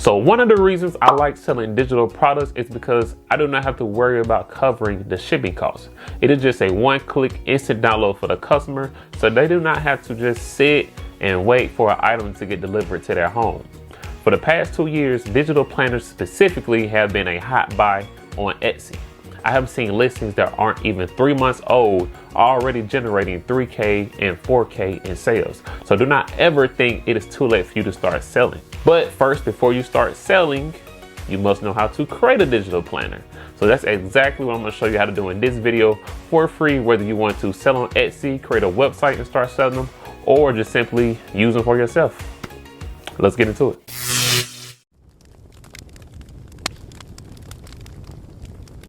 So one of the reasons I like selling digital products is because I do not have to worry about covering the shipping costs. It is just a one-click instant download for the customer, so they do not have to just sit and wait for an item to get delivered to their home. For the past 2 years, digital planners specifically have been a hot buy on Etsy. I have seen listings that aren't even 3 months old already generating 3K and 4K in sales. So do not ever think it is too late for you to start selling. But first, before you start selling, you must know how to create a digital planner. So that's exactly what I'm going to show you how to do in this video for free, whether you want to sell on Etsy, create a website and start selling them, or just simply use them for yourself. Let's get into it.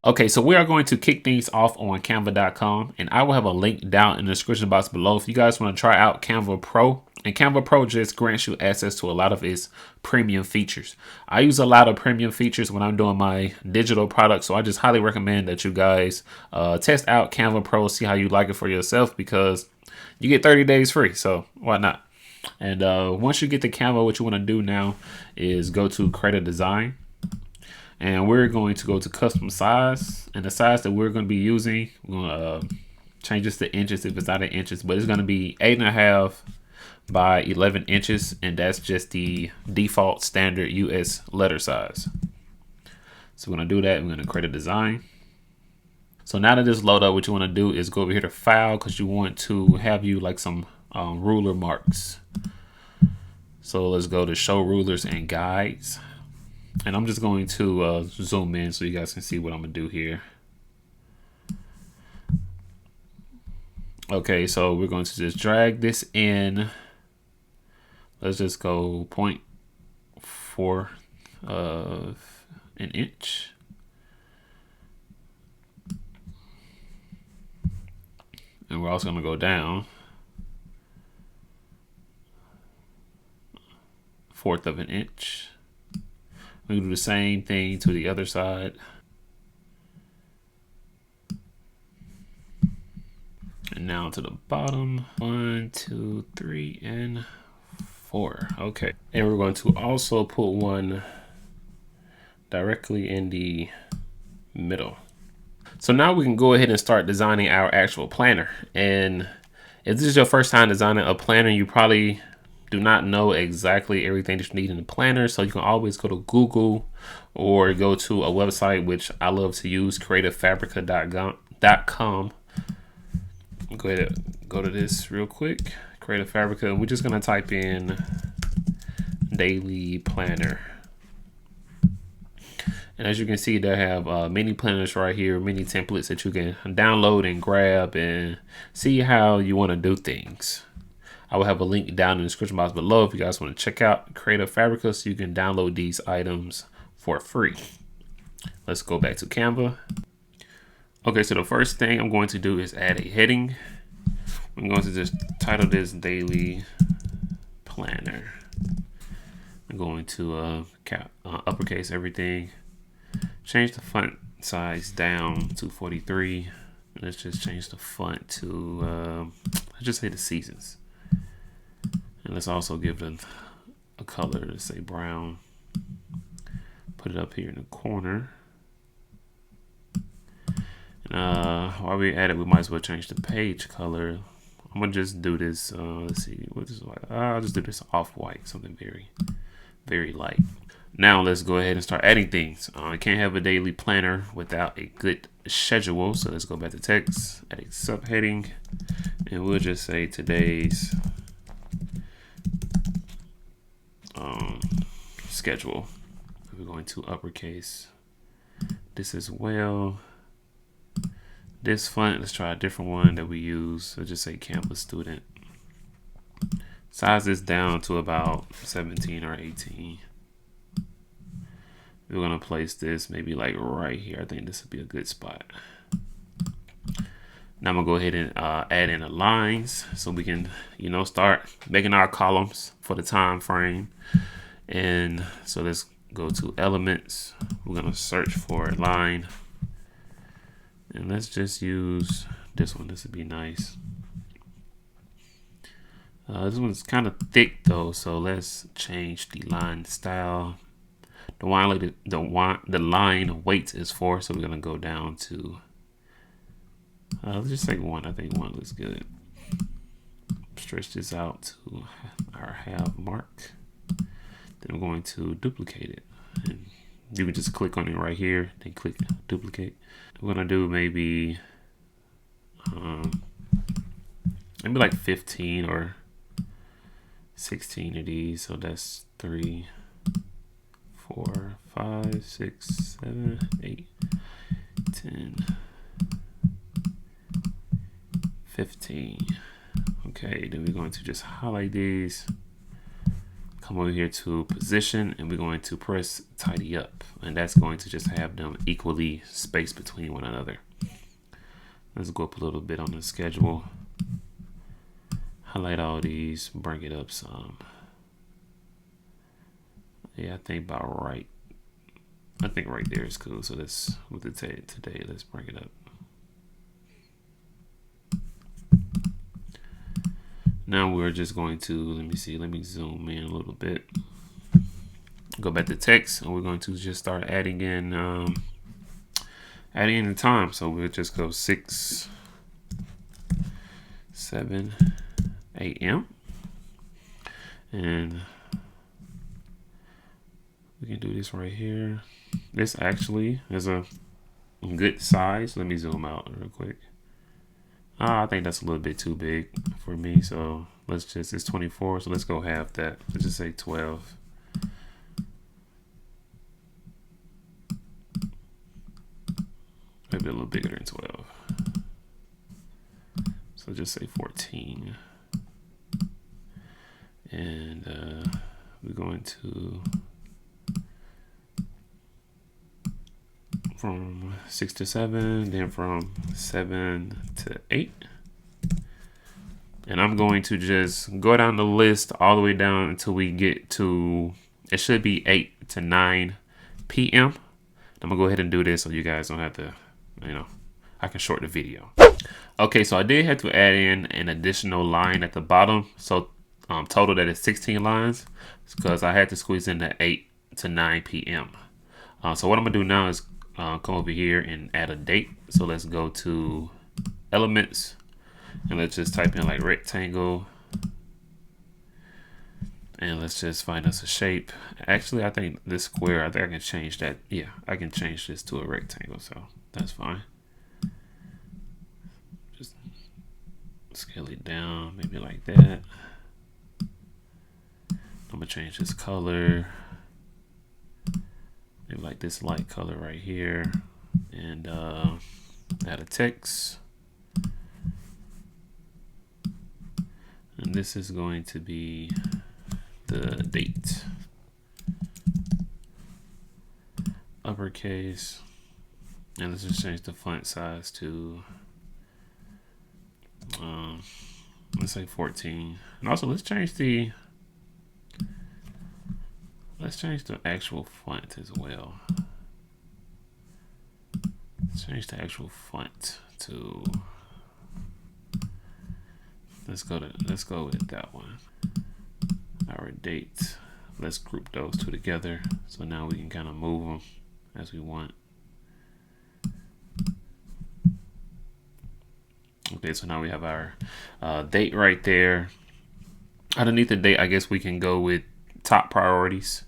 Okay, so we are going to kick things off on Canva.com, and I will have a link down in the description box below if you guys want to try out Canva Pro. And Canva Pro just grants you access to a lot of its premium features. I use a lot of premium features when I'm doing my digital products, so I just highly recommend that you guys test out Canva Pro, see how you like it for yourself, because you get 30 days free, so why not? And once you get to Canva, what you want to do now is go to create a design. And we're going to go to custom size, and the size that we're going to be using, we're going to change this to inches if it's not in inches, but it's going to be 8.5 by 11 inches, and that's just the default standard US letter size. So we're going to do that. We're going to create a design. So now that this load up, what you want to do is go over here to file, because you want to have you like some ruler marks. So let's go to show rulers and guides. And I'm just going to zoom in so you guys can see what I'm going to do here. Okay, so we're going to just drag this in. Let's just go 0.4 of an inch. And we're also going to go down 1/4 of an inch. We do the same thing to the other side. And now to the bottom. 1, 2, 3, and 4. Okay. And we're going to also put one directly in the middle. So now we can go ahead and start designing our actual planner. And if this is your first time designing a planner, you probably do not know exactly everything that you need in the planner, so you can always go to Google or go to a website which I love to use, creativefabrica.com. Go ahead and go to this real quick, Creative Fabrica, and we're just gonna type in daily planner. And as you can see, they have many planners right here, many templates that you can download and grab and see how you want to do things. I will have a link down in the description box below if you guys want to check out Creative Fabrica so you can download these items for free. Let's go back to Canva. Okay, so the first thing I'm going to do is add a heading. I'm going to just title this Daily Planner. I'm going to uppercase everything. Change the font size down to 43. Let's just change the font to, let's just say the Seasons. And let's also give it a color, let's say brown. Put it up here in the corner. And while we're at it, we might as well change the page color. I'm gonna just do this, let's see, what this is like. I'll just do this off-white, something very, very light. Now let's go ahead and start adding things. I can't have a daily planner without a good schedule. So let's go back to text, add a subheading, and we'll just say today's schedule. We're going to uppercase this as well. This font, let's try a different one that we use. Let's just say Canva Student. Size this down to about 17 or 18. We're gonna place this maybe like right here. I think this would be a good spot. Now I'm gonna go ahead and add in the lines so we can, start making our columns for the time frame. And so let's go to elements. We're gonna search for a line, and let's just use this one. This would be nice. This one's kind of thick though, so let's change the line style. the line weight is 4, so we're gonna go down to let's just say 1. I think 1 looks good. Stretch this out to our half mark. Then I'm going to duplicate it, and you can just click on it right here, then click duplicate. We're gonna do maybe like 15 or 16 of these. So that's 3, 4, 5, 6, 7, 8, 10, 15. Okay, then we're going to just highlight these, come over here to position, and we're going to press tidy up, and that's going to just have them equally spaced between one another. Let's go up a little bit on the schedule, highlight all these, bring it up some. Yeah, I think about right. I think right there is cool. So let's, with the today, let's bring it up. Now we're just going to, let me zoom in a little bit. Go back to text, and we're going to just start adding in the time. So we'll just go 6, 7 a.m. and we can do this right here. This actually is a good size. Let me zoom out real quick. I think that's a little bit too big for me. So let's just, it's 24. So let's go half that. Let's just say 12. Maybe a little bigger than 12. So just say 14. And we're going to, from 6 to 7, then from 7 to 8. And I'm going to just go down the list all the way down until we get to, it should be 8 to 9 p.m. I'm gonna go ahead and do this so you guys don't have to, I can short the video. Okay, so I did have to add in an additional line at the bottom. So total that is 16 lines, because I had to squeeze in the 8 to 9 p.m. So what I'm gonna do now is come over here and add a date. So let's go to elements, and let's just type in like rectangle, and let's just find us a shape. Actually, I think this square, I think I can change that. Yeah, I can change this to a rectangle, so that's fine. Just scale it down, maybe like that. I'm gonna change this color, maybe like this light color right here, and add a text. And this is going to be the date, uppercase, and let's just change the font size to let's say 14. And also let's change the actual font as well. Let's change the actual font to, let's go with that one. Our date, let's group those two together, so now we can kind of move them as we want. Okay, so now we have our date right there. Underneath the date, I guess we can go with top priorities.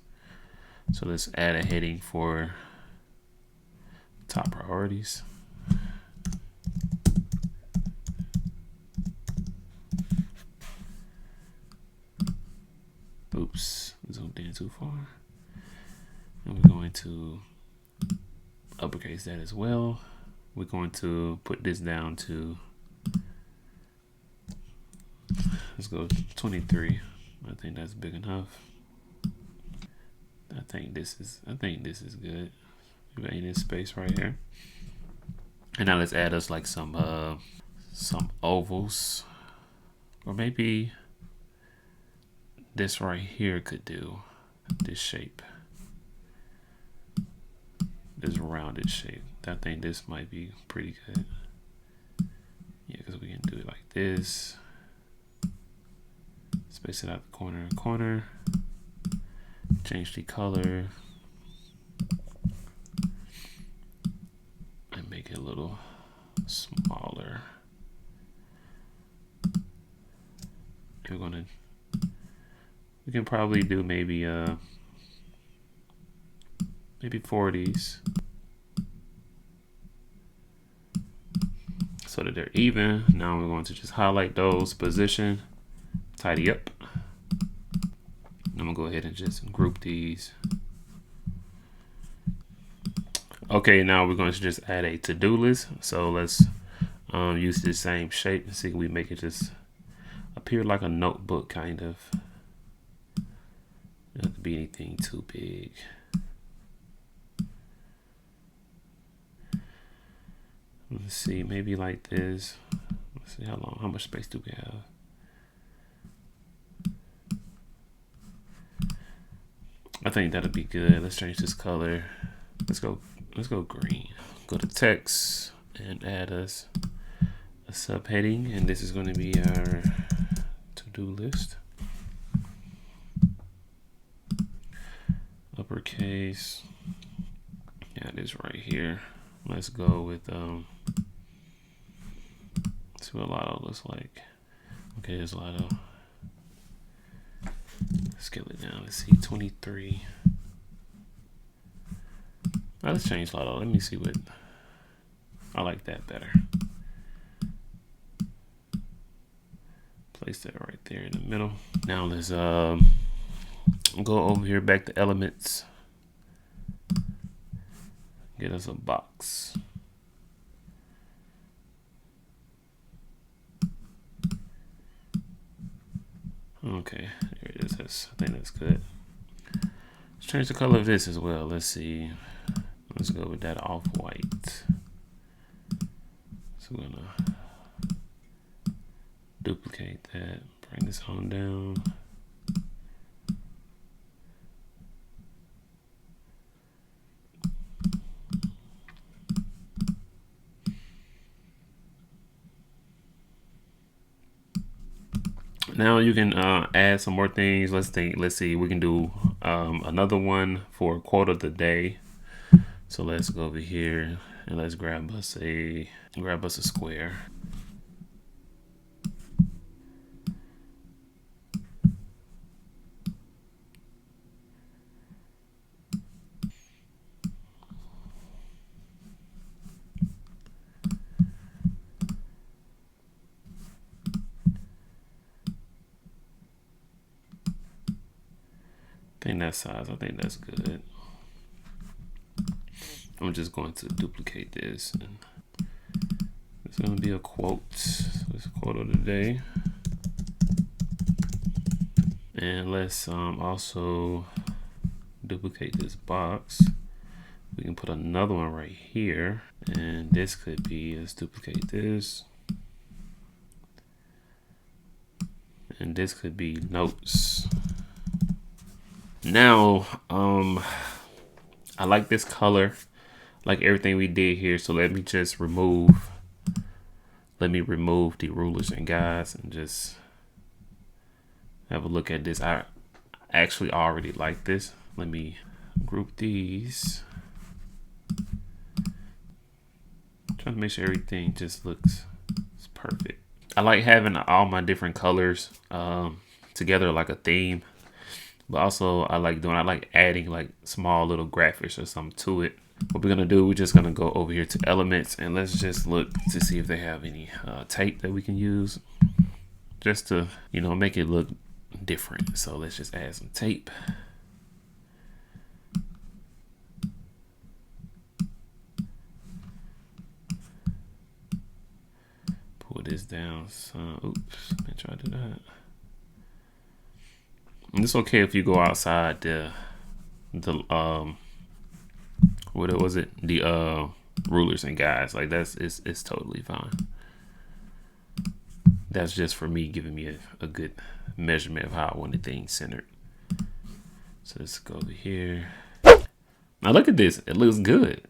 So let's add a heading for top priorities. Oops, zoomed in too far. And we're going to uppercase that as well. We're going to put this down to, let's go 23. I think that's big enough. I think this is good. We got this space right here. And now let's add us like some ovals, or maybe this right here could do this shape, this rounded shape. I think this might be pretty good. Yeah, because we can do it like this. Space it out the corner and corner. Change the color. little smaller. We can probably do maybe 40s so that they're even. Now we're going to just highlight those, position, tidy up. I'm gonna go ahead and just group these. Okay, now we're going to just add a to-do list. So let's use the same shape and see if we make it just appear like a notebook kind of. It doesn't have to be anything too big. Let's see, maybe like this. Let's see how much space do we have? I think that'll be good. Let's change this color. Let's go green. Go to text and add us a subheading, and this is going to be our to-do list. Uppercase. Yeah, it is right here. Let's go with see what Lotto looks like. Okay, there's Lotto. Scale it down. Let's see, 23. Let's change Lotto. Let me see what I like that better. Place that right there in the middle. Now let's go over here back to elements. Get us a box. Okay, there it is. I think that's good. Let's change the color of this as well. Let's see. Let's go with that off-white. So we're gonna duplicate that. Bring this on down. Now you can add some more things. Let's see, we can do another one for a quote of the day. So let's go over here and let's grab us a square. I think that size, I think that's good. I'm just going to duplicate this. And it's going to be a quote. This quote of the day. And let's also duplicate this box. We can put another one right here. And this could be, let's duplicate this. And this could be notes. Now, I like this color, like everything we did here. So let me just remove the rulers and guides and just have a look at this. I actually already like this. Let me group these. Trying to make sure everything just looks perfect. I like having all my different colors together like a theme. But also I like adding like small little graphics or something to it. What we're gonna do, we're just gonna go over here to elements and let's just look to see if they have any tape that we can use just to, you know, make it look different. So let's just add some tape. Pull this down. So, oops, let me try to do that. And it's okay if you go outside the what was it? The rulers and guides. Like it's totally fine. That's just for me, giving me a good measurement of how I want the thing centered. So let's go over here. Now look at this. It looks good.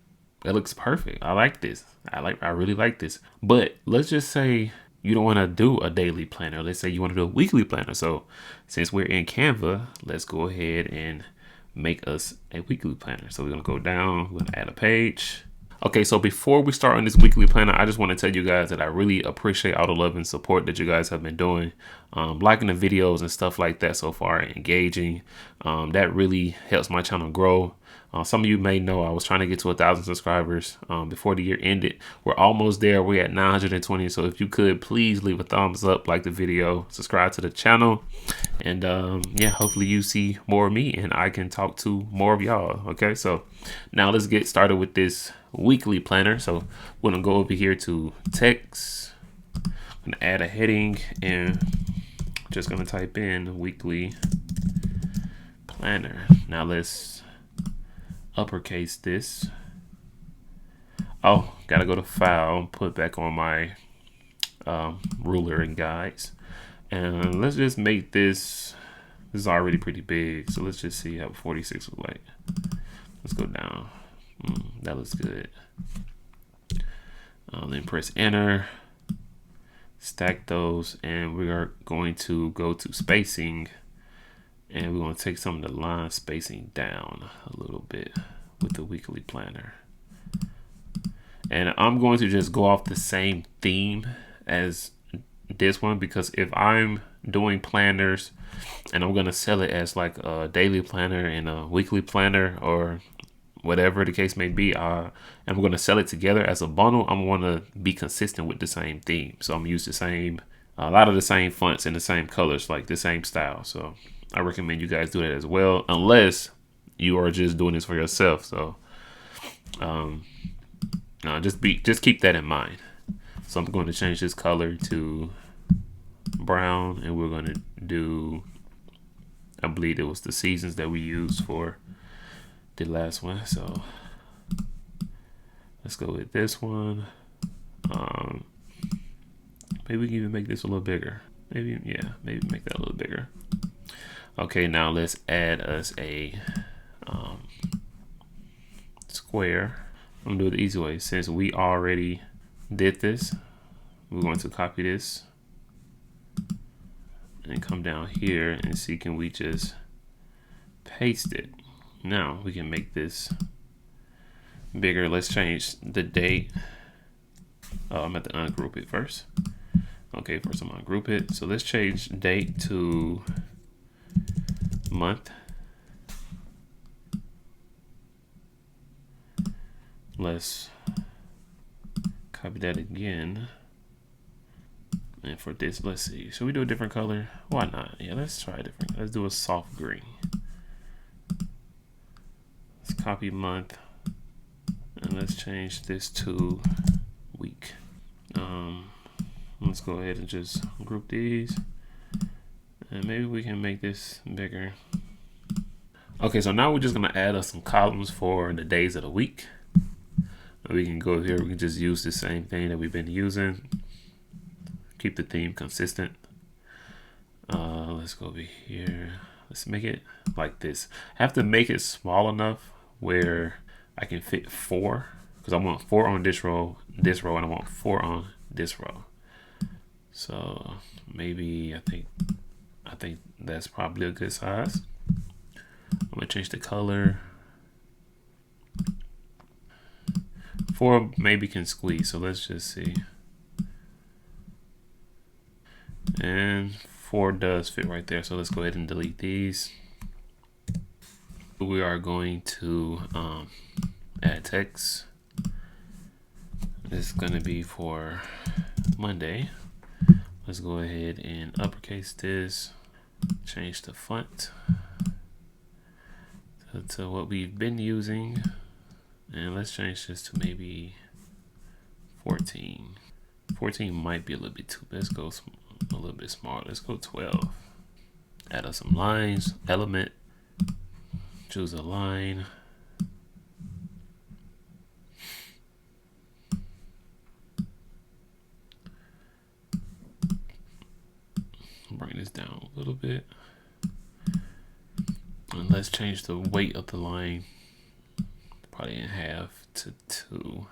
It looks perfect. I like this. I really like this. But let's just say you don't want to do a daily planner. Let's say you want to do a weekly planner. So since we're in Canva, let's go ahead and make us a weekly planner. So we're going to go down, we're going to add a page. Okay, so before we start on this weekly planner, I just want to tell you guys that I really appreciate all the love and support that you guys have been doing, liking the videos and stuff like that so far, engaging. That really helps my channel grow. Some of you may know I was trying to get to 1,000 subscribers before the year ended. We're almost there. We're at 920. So if you could, please leave a thumbs up, like the video, subscribe to the channel. And yeah, hopefully you see more of me and I can talk to more of y'all. Okay, so now let's get started with this weekly planner. So we're gonna go over here to text. I'm gonna add a heading and just gonna type in weekly planner. Now let's uppercase this. Oh, gotta go to file, put back on my ruler and guides, and let's just make this. This is already pretty big, so let's just see how 46 look like. Let's go down. That looks good. Then press enter, stack those, and we are going to go to spacing, and we're going to take some of the line spacing down a little bit with the weekly planner. And I'm going to just go off the same theme as this one, because if I'm doing planners and I'm going to sell it as like a daily planner and a weekly planner or whatever the case may be, and we're going to sell it together as a bundle, I'm going to be consistent with the same theme. So I'm use the same, a lot of the same fonts and the same colors, like the same style. So I recommend you guys do that as well, unless you are just doing this for yourself. So just keep that in mind. So I'm going to change this color to brown, and we're going to do, I believe it was the seasons that we used for the last one. So let's go with this one. Maybe we can even make this a little bigger. Maybe make that a little bigger. Okay, now let's add us a square. I'm gonna do it the easy way. Since we already did this, we're going to copy this and come down here and see, can we just paste it? Now we can make this bigger. Let's change the date. I'm going to ungroup it first. Okay, first I'm gonna group it. So let's change date to month. Let's copy that again. And for this, let's see, should we do a different color? Why not? Yeah, let's try a different. Let's do a soft green. Let's copy month, and let's change this to week. Let's go ahead and just group these, and maybe we can make this bigger. Okay, so now we're just gonna add us some columns for the days of the week. We can go here, we can just use the same thing that we've been using. Keep the theme consistent. Let's go over here. Let's make it like this. I have to make it small enough where I can fit 4, because I want 4 on this row, and I want 4 on this row. So maybe I think that's probably a good size. I'm gonna change the color. 4 maybe can squeeze, so let's just see. And 4 does fit right there, so let's go ahead and delete these. We are going to add text. This is going to be for Monday. Let's go ahead and uppercase this, change the font to what we've been using, and let's change this to maybe 14. 14 might be a little bit too big. Let's go a little bit smaller. Let's go 12. Add up some lines, element, choose a line. Bring this down a little bit. And let's change the weight of the line, probably in half to 2.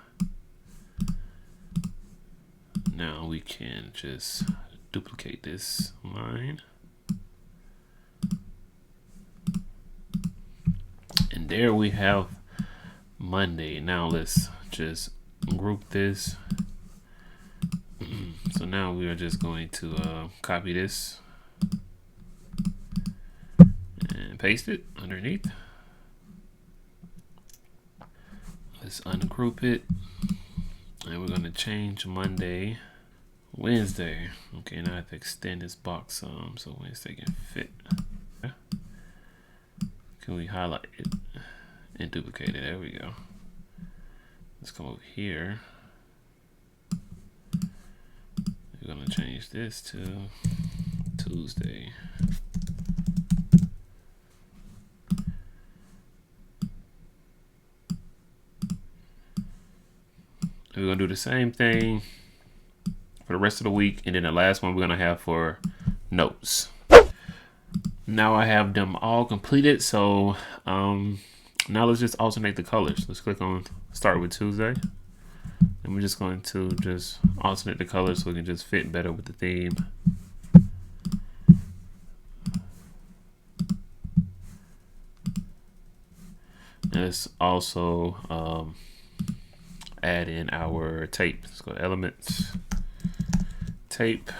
Now we can just duplicate this line. And there we have Monday. Now let's just group this. So now we are just going to copy this and paste it underneath. Let's ungroup it, and we're going to change Monday, Wednesday. Okay, now I have to extend this box some so Wednesday can fit. Can we highlight it and duplicate it? There we go. Let's come over here. We're gonna change this to Tuesday. We're gonna do the same thing for the rest of the week, and then the last one we're gonna have for notes. Now I have them all completed, so now let's just alternate the colors. Let's click on start with Tuesday, and we're just going to just alternate the colors so we can just fit better with the theme. And let's also add in our tape. Let's go to elements, tape,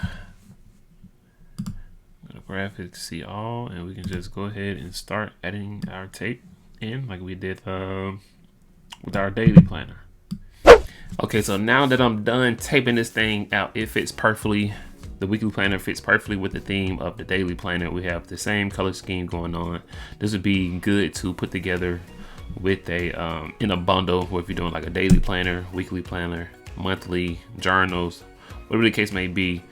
go to graphics, see all, and we can just go ahead and start adding our tape in like we did with our daily planner. Okay, so now that I'm done taping this thing out, it fits perfectly. The weekly planner fits perfectly with the theme of the daily planner. We have the same color scheme going on. This would be good to put together with a in a bundle, or if you're doing like a daily planner, weekly planner, monthly journals, whatever the case may be,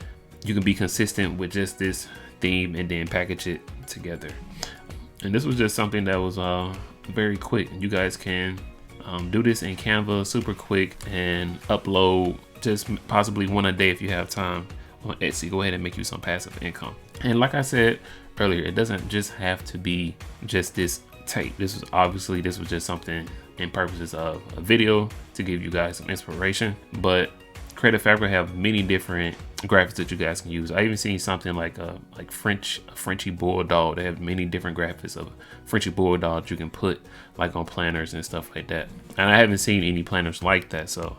you can be consistent with just this theme and then package it together. And this was just something that was very quick. You guys can do this in Canva super quick and upload just possibly one a day if you have time on Etsy. Go ahead and make you some passive income. And like I said earlier, it doesn't just have to be just this tape. This was just something in purposes of a video to give you guys some inspiration. But Creative Fabric have many different graphics that you guys can use. I even seen something like a Frenchy bulldog. They have many different graphics of Frenchy bulldog you can put like on planners and stuff like that. And I haven't seen any planners like that, so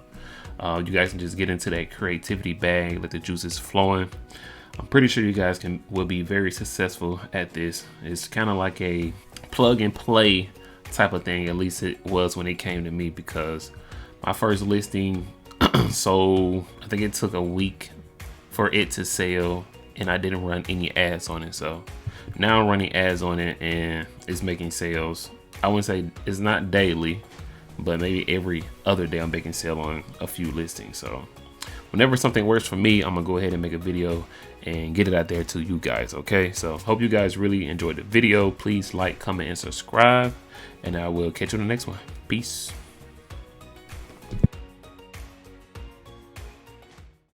you guys can just get into that creativity bag, let the juices flowing. I'm pretty sure you guys will be very successful at this. It's kind of like a plug and play type of thing. At least it was when it came to me, because my first listing sold, I think it took a week for it to sell, and I didn't run any ads on it. So now I'm running ads on it and it's making sales. I wouldn't say it's not daily, but maybe every other day I'm making sale on a few listings. So whenever something works for me, I'm gonna go ahead and make a video and get it out there to you guys. Okay, so hope you guys really enjoyed the video. Please like, comment, and subscribe, and I will catch you in the next one. Peace.